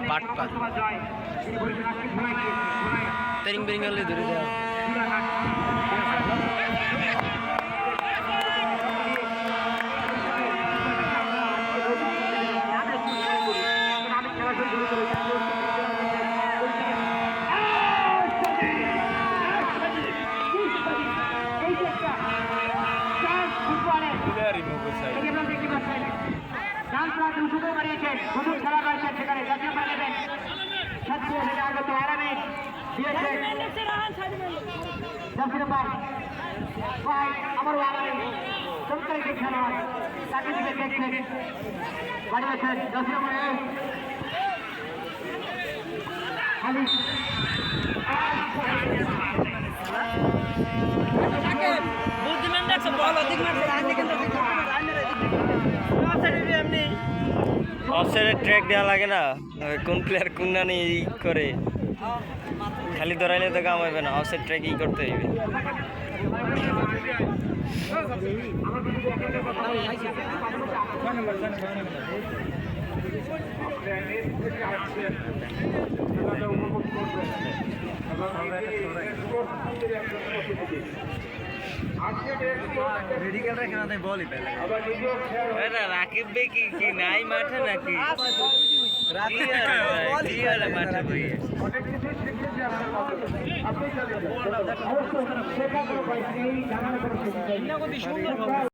পাট পাট তেরিং বেরিং হলে ধরে দেওয়া অফসাইডের ট্র্যাক দেওয়া লাগে না কোন প্লেয়ার কোন না ই করে খালি ধরাইলে তো কাম হবে না অফসাইড ট্র্যাক ই করতে হইবে রাকিব ভাই কি নাই মাঠে নাকি মাঠে